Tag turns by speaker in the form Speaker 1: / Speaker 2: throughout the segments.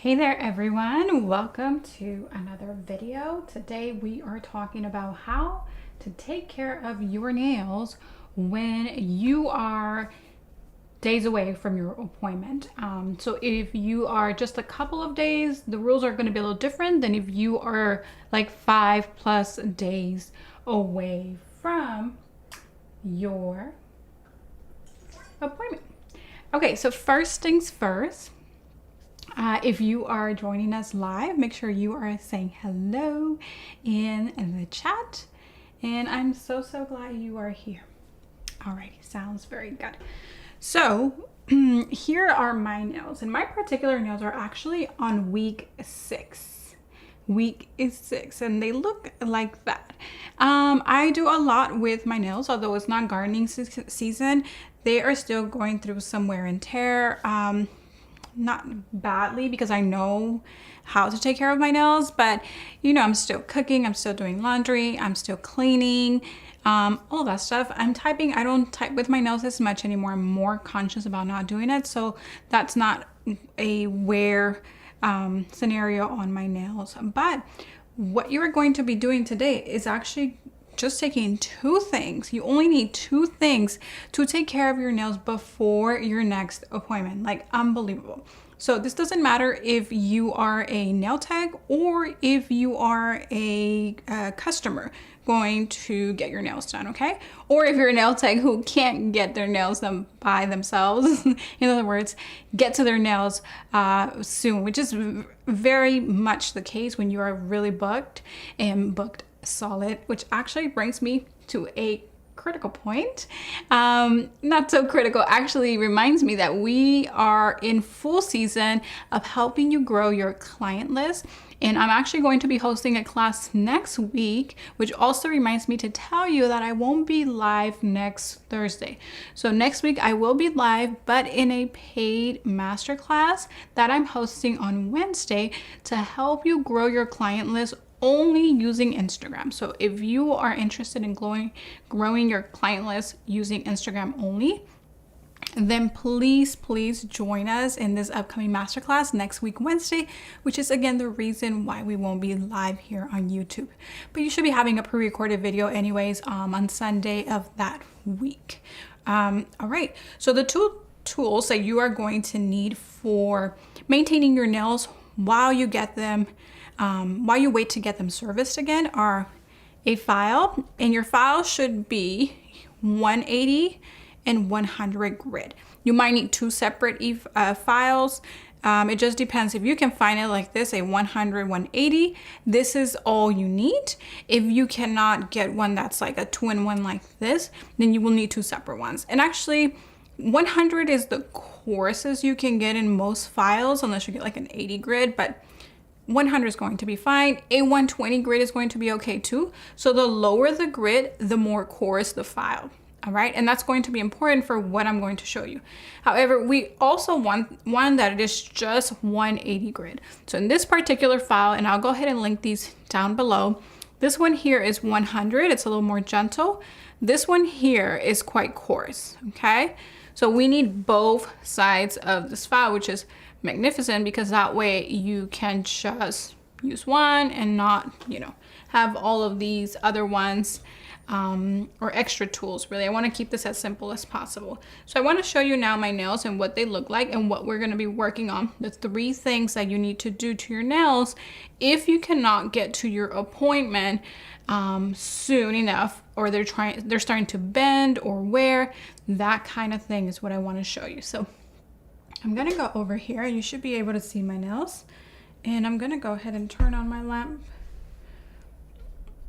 Speaker 1: Hey there everyone, welcome to another video. Today we are talking about how to take care of your nails when you are days away from your appointment. So if you are just a couple of days, the rules are going to be a little different than if you are like 5+ days away from your appointment. Okay, so first things first. If you are joining us live, make sure you are saying hello in the chat. And I'm so glad you are here. Alrighty, sounds very good. So here are my nails, and my particular nails are actually on week 6. Week is 6, and they look like that. I do a lot with my nails, although it's not gardening season. They are still going through some wear and tear. Not badly, because I know how to take care of my nails, but you know, I'm still cooking, I'm still doing laundry, I'm still cleaning, all that stuff. I'm typing. I don't type with my nails as much anymore. I'm more conscious about not doing it, so that's not a wear scenario on my nails. But what you're going to be doing today is actually just taking 2 things. You only need 2 things to take care of your nails before your next appointment. Like, unbelievable. So this doesn't matter if you are a nail tech or if you are a customer going to get your nails done, okay? Or if you're a nail tech who can't get their nails done by themselves. In other words, get to their nails soon, which is very much the case when you are really booked solid, which actually brings me to a critical point. Not so critical, actually reminds me that we are in full season of helping you grow your client list. And I'm actually going to be hosting a class next week, which also reminds me to tell you that I won't be live next Thursday. So next week I will be live, but in a paid masterclass that I'm hosting on Wednesday to help you grow your client list only using Instagram. So if you are interested in growing your client list using Instagram only, then please join us in this upcoming masterclass next week, Wednesday, which is again the reason why we won't be live here on YouTube. But you should be having a pre-recorded video anyways on Sunday of that week. All right, so the 2 tools that you are going to need for maintaining your nails while you get them while you wait to get them serviced again are a file, and your file should be 180 and 100 grit. You might need 2 separate files. It just depends. If you can find it like this, a 100, 180, this is all you need. If you cannot get one that's like a 2-in-1 like this, then you will need 2 separate ones. And actually 100 is the coarsest you can get in most files, unless you get like an 80 grit, but 100 is going to be fine. A 120 grit is going to be okay too. So the lower the grit, the more coarse the file. All right, and that's going to be important for what I'm going to show you. However, we also want one that it is just 180 grit. So in this particular file, and I'll go ahead and link these down below, this one here is 100. It's a little more gentle. This one here is quite coarse, okay? So we need both sides of this file, which is magnificent, because that way you can just use one and not, you know, have all of these other ones or extra tools. Really, I want to keep this as simple as possible. So I want to show you now my nails and what they look like and what we're going to be working on. The 3 things that you need to do to your nails if you cannot get to your appointment soon enough, or they're starting to bend or wear. That kind of thing is what I want to show you. So I'm gonna go over here. You should be able to see my nails, and I'm gonna go ahead and turn on my lamp.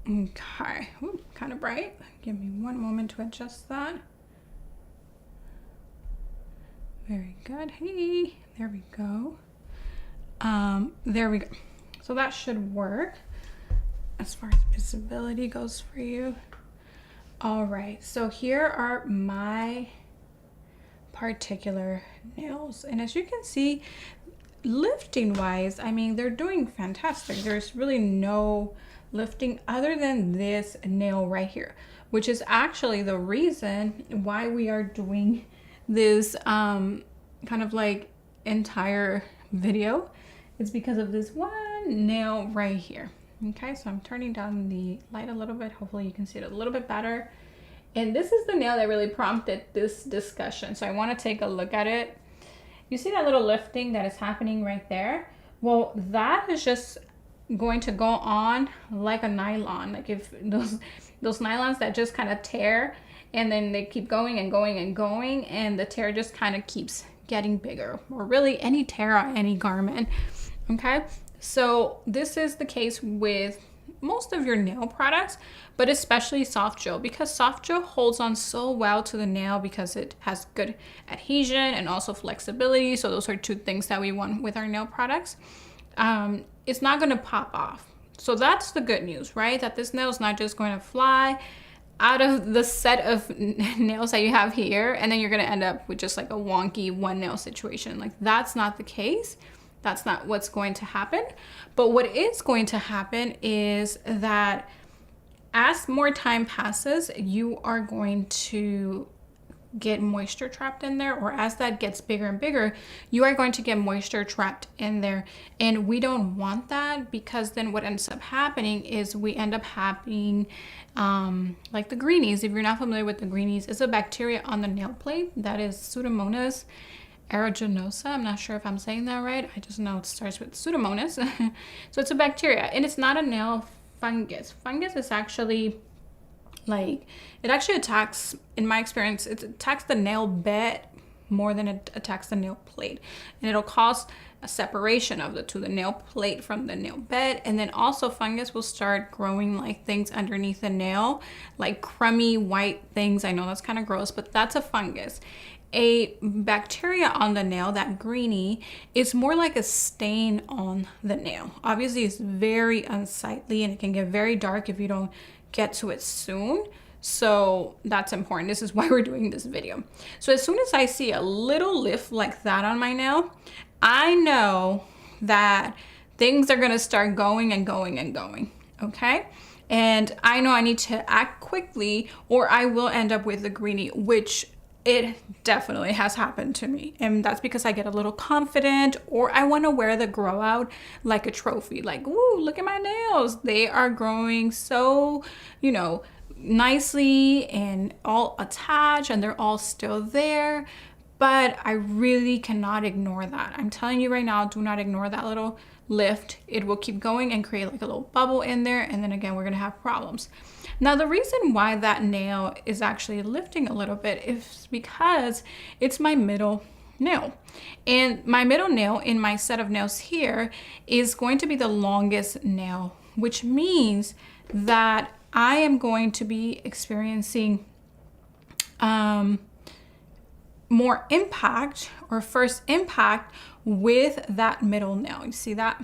Speaker 1: Okay, kind of bright. Give me one moment to adjust that. Very good. Hey, there we go. There we go. So that should work as far as visibility goes for you. All right, so here are my particular nails, and as you can see, lifting wise, I mean, they're doing fantastic. There's really no lifting other than this nail right here, which is actually the reason why we are doing this kind of like entire video it's because of this one nail right here. Okay, so I'm turning down the light a little bit. Hopefully you can see it a little bit better. And this is the nail that really prompted this discussion. So I want to take a look at it. You see that little lifting that is happening right there? Well, that is just going to go on like a nylon. Like if those nylons that just kind of tear, and then they keep going and going and going, and the tear just kind of keeps getting bigger, or really any tear on any garment. Okay, so this is the case with most of your nail products, but especially soft gel, because soft gel holds on so well to the nail because it has good adhesion and also flexibility. So those are two things that we want with our nail products. It's not going to pop off. So that's the good news, right? That this nail is not just going to fly out of the set of nails that you have here, and then you're going to end up with just like a wonky one nail situation. Like, that's not the case. That's not what's going to happen. But what is going to happen is that as more time passes, you are going to get moisture trapped in there, or as that gets bigger and bigger, you are going to get moisture trapped in there. And we don't want that, because then what ends up happening is we end up having like the greenies. If you're not familiar with the greenies, it's a bacteria on the nail plate that is pseudomonas aeruginosa. I'm not sure if I'm saying that right. I just know it starts with pseudomonas. So it's a bacteria, and it's not a nail fungus. Fungus is actually like, it actually attacks, in my experience, it attacks the nail bed more than it attacks the nail plate. And it'll cause a separation of the nail plate from the nail bed. And then also fungus will start growing like things underneath the nail, like crummy white things. I know that's kind of gross, but that's a fungus. A bacteria on the nail, that greenie, is more like a stain on the nail. Obviously, it's very unsightly, and it can get very dark if you don't get to it soon. So that's important. This is why we're doing this video. So as soon as I see a little lift like that on my nail, I know that things are gonna start going and going and going, okay? And I know I need to act quickly, or I will end up with a greenie, which it definitely has happened to me. And that's because I get a little confident, or I want to wear the grow out like a trophy. Like, woo, look at my nails. They are growing so, you know, nicely and all attached, and they're all still there. But I really cannot ignore that. I'm telling you right now, do not ignore that little lift. It will keep going and create like a little bubble in there. And then again, we're going to have problems. Now, the reason why that nail is actually lifting a little bit is because it's my middle nail. And my middle nail in my set of nails here is going to be the longest nail, which means that I am going to be experiencing more impact, or first impact, with that middle nail. You see that?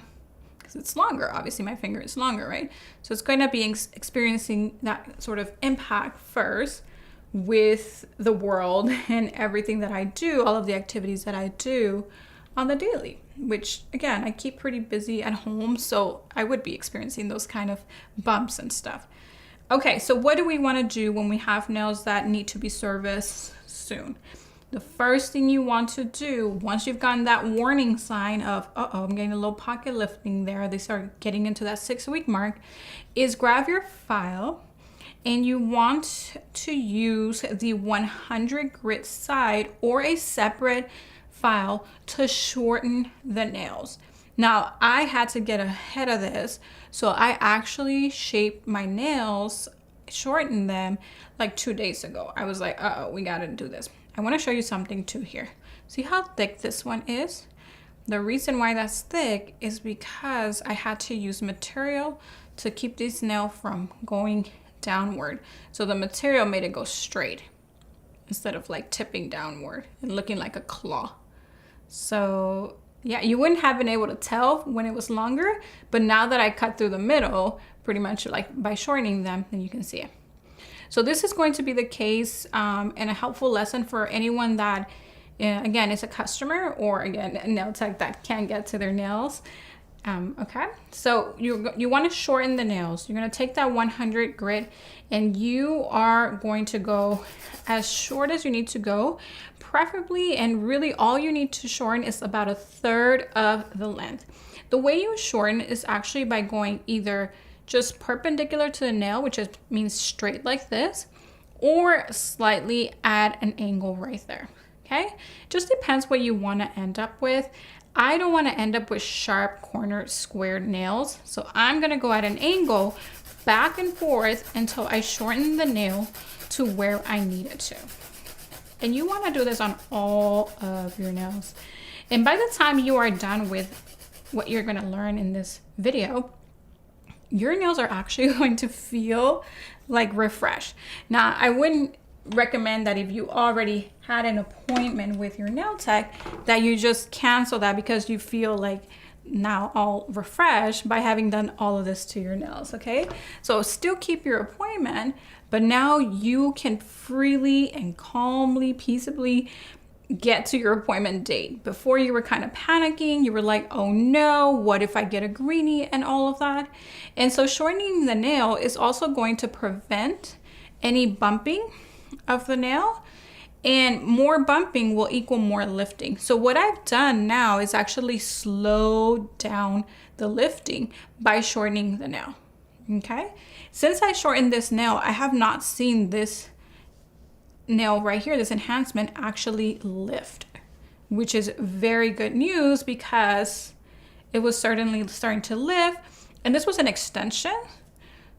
Speaker 1: Because it's longer. Obviously, my finger is longer, right? So it's going to be experiencing that sort of impact first with the world and everything that I do, all of the activities that I do on the daily, which again, I keep pretty busy at home, so I would be experiencing those kind of bumps and stuff. Okay, so what do we want to do when we have nails that need to be serviced soon? The first thing you want to do, once you've gotten that warning sign of, uh-oh, I'm getting a little pocket lifting there, they start getting into that 6-week mark, is grab your file, and you want to use the 100 grit side or a separate file to shorten the nails. Now, I had to get ahead of this, so I actually shaped my nails, shortened them like 2 days ago. I was like, uh-oh, we gotta do this. I want to show you something too here. See how thick this one is? The reason why that's thick is because I had to use material to keep this nail from going downward. So the material made it go straight instead of like tipping downward and looking like a claw. So yeah, you wouldn't have been able to tell when it was longer, but now that I cut through the middle, pretty much like by shortening them, then you can see it. So this is going to be the case and a helpful lesson for anyone that, again, is a customer, or again, a nail tech that can't get to their nails. Okay, so you want to shorten the nails. You're going to take that 100 grit and you are going to go as short as you need to go, preferably, and really all you need to shorten is about 1/3 of the length. The way you shorten is actually by going either just perpendicular to the nail, which means straight like this, or slightly at an angle right there. Okay, just depends what you want to end up with. I don't want to end up with sharp cornered squared nails, so I'm going to go at an angle back and forth until I shorten the nail to where I need it to. And you want to do this on all of your nails. And by the time you are done with what you're going to learn in this video, your nails are actually going to feel like refreshed. Now, I wouldn't recommend that if you already had an appointment with your nail tech that you just cancel that because you feel like now all refreshed by having done all of this to your nails. Okay, so still keep your appointment, but now you can freely and calmly, peaceably get to your appointment date. Before, you were kind of panicking. You were like, oh no, what if I get a greenie and all of that? And so shortening the nail is also going to prevent any bumping of the nail, and more bumping will equal more lifting. So what I've done now is actually slow down the lifting by shortening the nail. Okay, since I shortened this nail, I have not seen this nail right here, this enhancement, actually lift, which is very good news because it was certainly starting to lift, and this was an extension.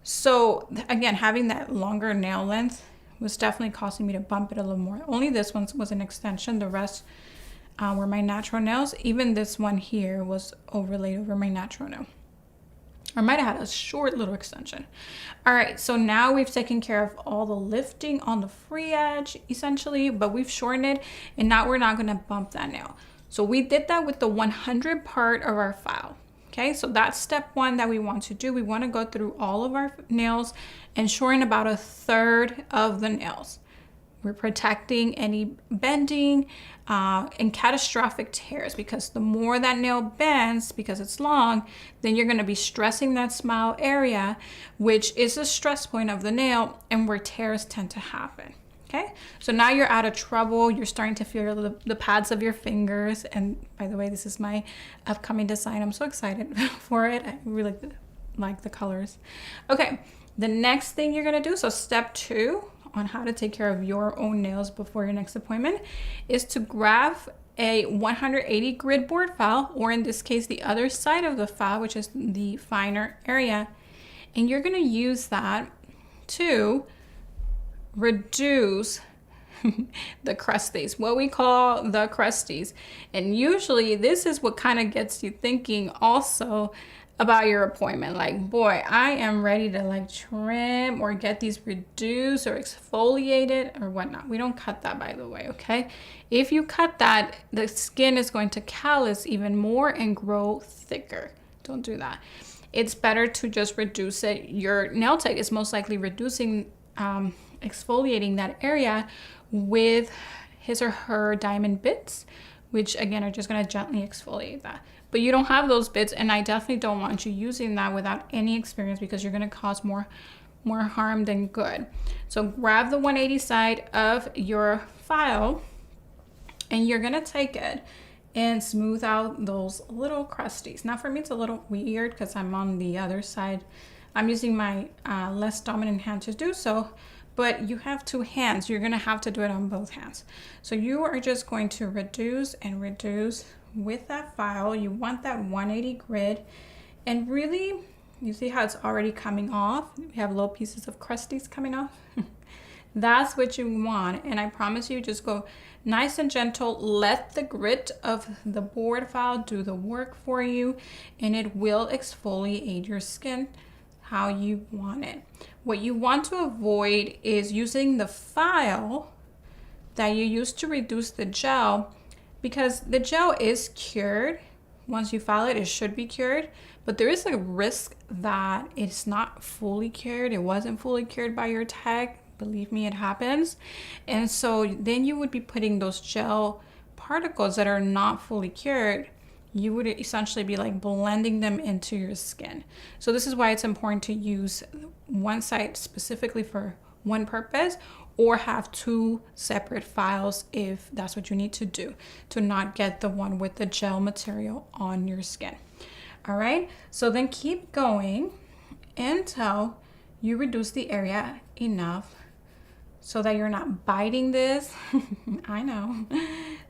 Speaker 1: So again, having that longer nail length was definitely causing me to bump it a little more. Only this one was an extension. The rest were my natural nails. Even this one here was overlaid over my natural nail. I might have had a short little extension. All right, so now we've taken care of all the lifting on the free edge, essentially, but we've shortened it, and now we're not gonna bump that nail. So we did that with the 100 part of our file. Okay, so that's step one that we want to do. We want to go through all of our nails and shorten about 1/3 of the nails. We're protecting any bending and catastrophic tears, because the more that nail bends, because it's long, then you're going to be stressing that smile area, which is a stress point of the nail and where tears tend to happen. Okay, so now you're out of trouble. You're starting to feel the pads of your fingers. And by the way, this is my upcoming design. I'm so excited for it. I really like the colors. Okay, the next thing you're gonna do, so step 2 on how to take care of your own nails before your next appointment, is to grab a 180 grit board file, or in this case, the other side of the file, which is the finer area. And you're gonna use that to reduce the crusties, what we call the crusties. And usually this is what kind of gets you thinking also about your appointment. Like, boy, I am ready to like trim or get these reduced or exfoliated or whatnot. We don't cut that, by the way, okay? If you cut that, the skin is going to callus even more and grow thicker. Don't do that. It's better to just reduce it. Your nail tech is most likely reducing exfoliating that area with his or her diamond bits, which again are just going to gently exfoliate that. But you don't have those bits, and I definitely don't want you using that without any experience, because you're going to cause more harm than good. So grab the 180 side of your file, and you're going to take it and smooth out those little crusties. Now for me, it's a little weird because I'm on the other side. I'm using my less dominant hand to do so, but you have 2 hands. You're gonna have to do it on both hands. So you are just going to reduce and reduce with that file. You want that 180 grit, and really, you see how it's already coming off? We have little pieces of crusties coming off. That's what you want, and I promise you, just go nice and gentle. Let the grit of the board file do the work for you, and it will exfoliate your skin how you want it. What you want to avoid is using the file that you use to reduce the gel, because the gel is cured. Once you file it, it should be cured, but there is a risk that it's not fully cured. It wasn't fully cured by your tech. Believe me, it happens. And so then you would be putting those gel particles that are not fully cured you would essentially be like blending them into your skin. So this is why it's important to use one site specifically for one purpose, or have two separate files if that's what you need to do, to not get the one with the gel material on your skin. All right, so then keep going until you reduce the area enough so that you're not biting this, I know,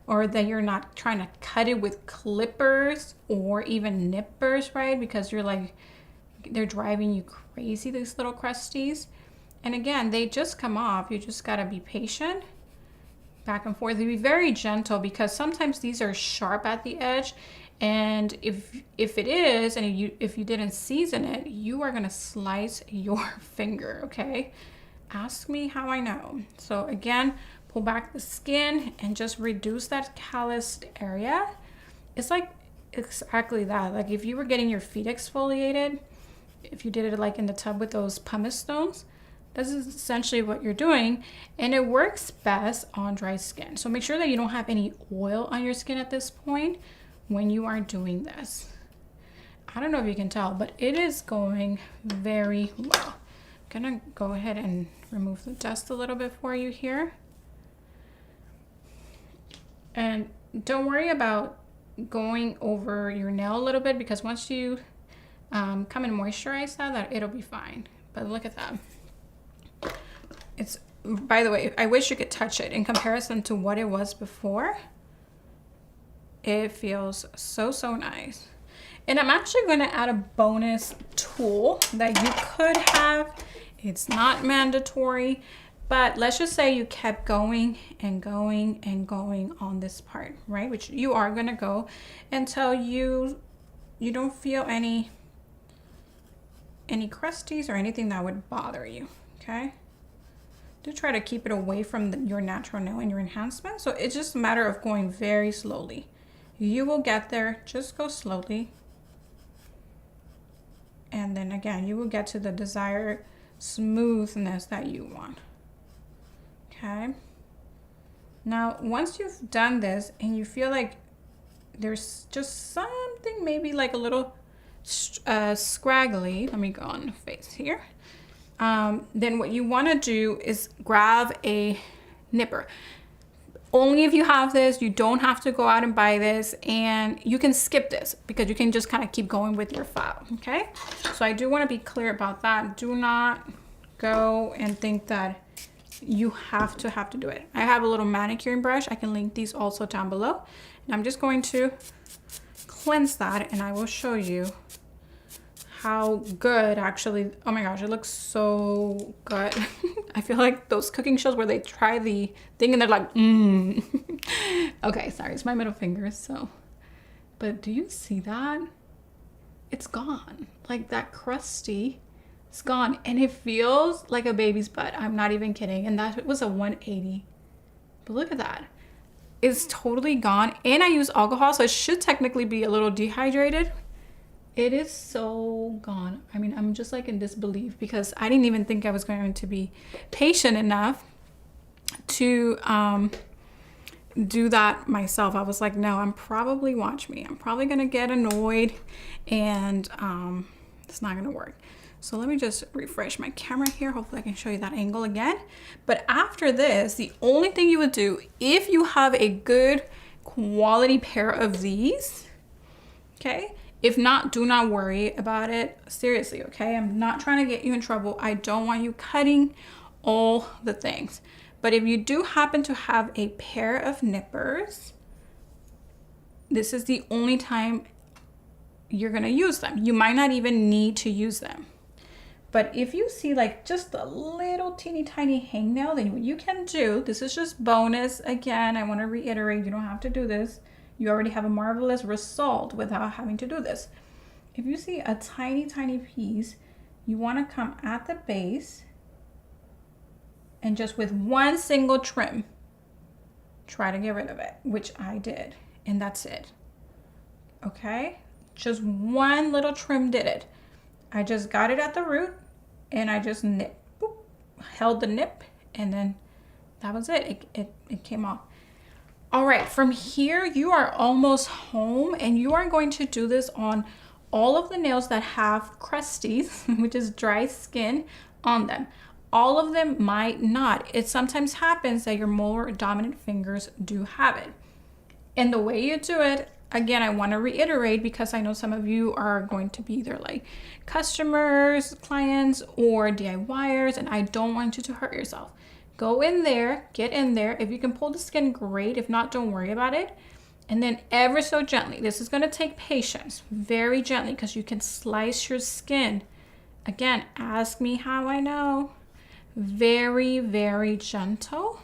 Speaker 1: or that you're not trying to cut it with clippers or even nippers, right? Because you're like, they're driving you crazy, these little crusties. And again, they just come off. You just gotta be patient, back and forth. Be very gentle, because sometimes these are sharp at the edge. And if it is, and if you didn't season it, you are gonna slice your finger, okay? Ask me how I know. So again, pull back the skin and just reduce that calloused area. It's like exactly that. Like if you were getting your feet exfoliated, if you did it like in the tub with those pumice stones, this is essentially what you're doing, and it works best on dry skin. So make sure that you don't have any oil on your skin at this point when you are doing this. I don't know if you can tell, but it is going very well. I'm gonna go ahead and remove the dust a little bit for you here. And don't worry about going over your nail a little bit, because once you come and moisturize that it'll be fine. But look at that. It's, by the way, I wish you could touch it in comparison to what it was before. It feels so nice. And I'm actually going to add a bonus tool that you could have. It's not mandatory, but let's just say you kept going and going and going on this part, right? Which you are going to go until you don't feel any crusties or anything that would bother you, okay? Do try to keep it away from your natural nail and your enhancement. So it's just a matter of going very slowly. You will get there, just go slowly. And then again, you will get to the desired smoothness that you want. Okay. Now, once you've done this and you feel like there's just something maybe like a little scraggly, let me go on the face here. Then what you want to do is grab a nipper. Only if you have this. You don't have to go out and buy this, and you can skip this because you can just kind of keep going with your file. Okay, so I do want to be clear about that. Do not go and think that you have to do it. I have a little manicuring brush. I can link these also down below, and I'm just going to cleanse that, and I will show you how good actually. Oh my gosh, it looks so good. I feel like those cooking shows where they try the thing and they're like, Okay, sorry, it's my middle finger. So, but do you see that? It's gone. Like that crusty, it's gone, and it feels like a baby's butt. I'm not even kidding. And that was a 180. But look at that. It's totally gone. And I use alcohol, so it should technically be a little dehydrated. It is so gone. I mean, I'm just like in disbelief, because I didn't even think I was going to be patient enough to do that myself. I was like, no, I'm probably going to get annoyed, and it's not going to work. So let me just refresh my camera here. Hopefully I can show you that angle again. But after this, the only thing you would do, if you have a good quality pair of these, okay? If not, do not worry about it. Seriously, okay? I'm not trying to get you in trouble. I don't want you cutting all the things. But if you do happen to have a pair of nippers, this is the only time you're gonna use them. You might not even need to use them. But if you see like just a little teeny tiny hangnail, then what you can do, this is just bonus. Again, I wanna reiterate, you don't have to do this. You already have a marvelous result without having to do this. If you see a tiny piece, you want to come at the base and just with one single trim, try to get rid of it, which I did, and that's it. Okay, just one little trim did it. I just got it at the root, and I just held the nip, and then that was it. It came off. All right, from here, you are almost home, and you are going to do this on all of the nails that have crusties, which is dry skin on them. All of them might not. It sometimes happens that your more dominant fingers do have it. And the way you do it, again, I want to reiterate, because I know some of you are going to be either like customers, clients, or DIYers, and I don't want you to hurt yourself. Go in there, get in there. If you can pull the skin, great. If not, don't worry about it. And then ever so gently, this is going to take patience, very gently, because you can slice your skin. Again, ask me how I know. Very, very gentle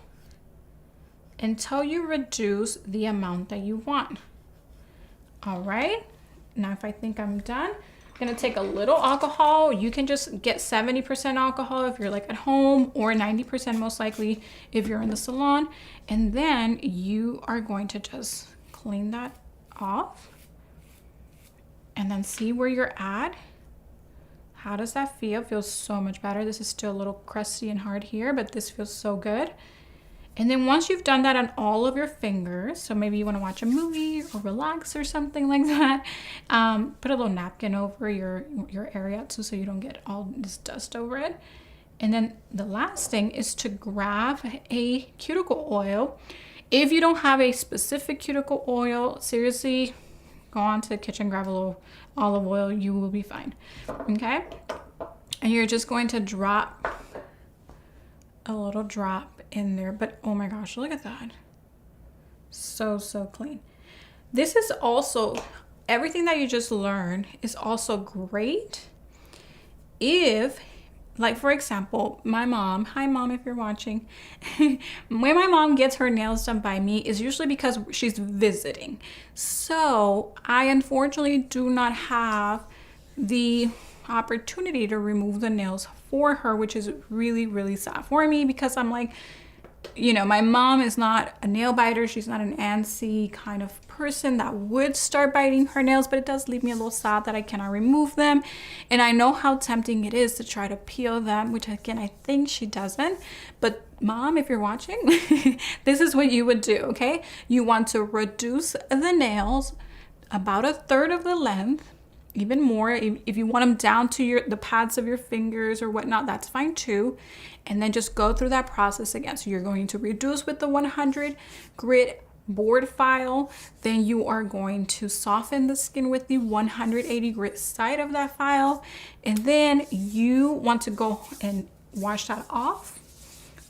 Speaker 1: until you reduce the amount that you want. All right, now if I think I'm done, I'm gonna take a little alcohol. You can just get 70% alcohol if you're like at home, or 90% most likely if you're in the salon. And then you are going to just clean that off and then see where you're at. How does that feel? Feels so much better. This is still a little crusty and hard here, but this feels so good. And then once you've done that on all of your fingers, so maybe you want to watch a movie or relax or something like that, put a little napkin over your area too, so you don't get all this dust over it. And then the last thing is to grab a cuticle oil. If you don't have a specific cuticle oil, seriously, go on to the kitchen, grab a little olive oil, you will be fine. Okay? And you're just going to drop a little drop in there, but oh my gosh, look at that. So clean. This is also, everything that you just learned is also great if, like for example, my mom, hi mom if you're watching, when my mom gets her nails done by me is usually because she's visiting. So I unfortunately do not have the opportunity to remove the nails for her, which is really, really sad for me, because I'm like, you know, my mom is not a nail biter. She's not an antsy kind of person that would start biting her nails, but it does leave me a little sad that I cannot remove them. And I know how tempting it is to try to peel them, which again, I think she doesn't. But mom, if you're watching, this is what you would do, okay? You want to reduce the nails about 1/3 of the length, even more. If you want them down to the pads of your fingers or whatnot, that's fine too. And then just go through that process again. So you're going to reduce with the 100 grit board file. Then you are going to soften the skin with the 180 grit side of that file. And then you want to go and wash that off.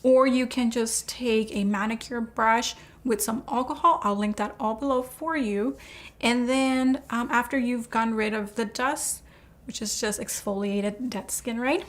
Speaker 1: Or you can just take a manicure brush with some alcohol. I'll link that all below for you. And then after you've gotten rid of the dust, which is just exfoliated dead skin, right?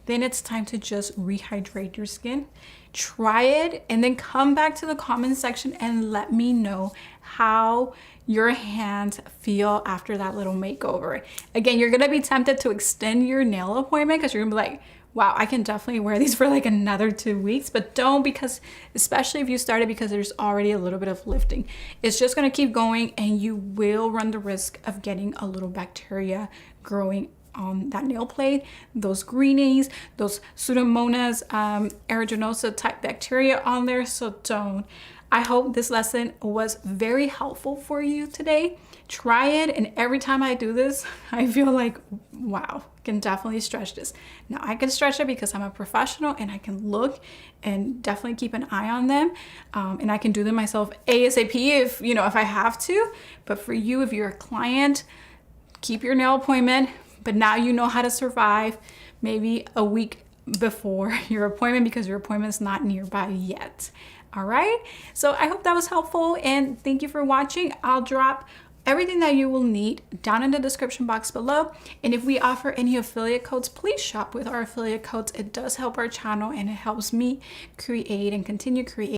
Speaker 1: Then it's time to just rehydrate your skin. Try it and then come back to the comment section and let me know how your hands feel after that little makeover. Again, you're gonna be tempted to extend your nail appointment because you're gonna be like, wow, I can definitely wear these for like another 2 weeks, but don't, because especially if you started, because there's already a little bit of lifting. It's just gonna keep going and you will run the risk of getting a little bacteria growing on that nail plate, those greenies, those pseudomonas, aeruginosa type bacteria on there, so don't. I hope this lesson was very helpful for you today. Try it, and every time I do this, I feel like, wow, can definitely stretch this. Now I can stretch it because I'm a professional and I can look and definitely keep an eye on them. And I can do them myself ASAP if I have to. But for you, if you're a client, keep your nail appointment, but now you know how to survive maybe a week before your appointment because your appointment's not nearby yet. All right, so I hope that was helpful and thank you for watching. I'll drop everything that you will need down in the description box below. And if we offer any affiliate codes, please shop with our affiliate codes. It does help our channel and it helps me create and continue creating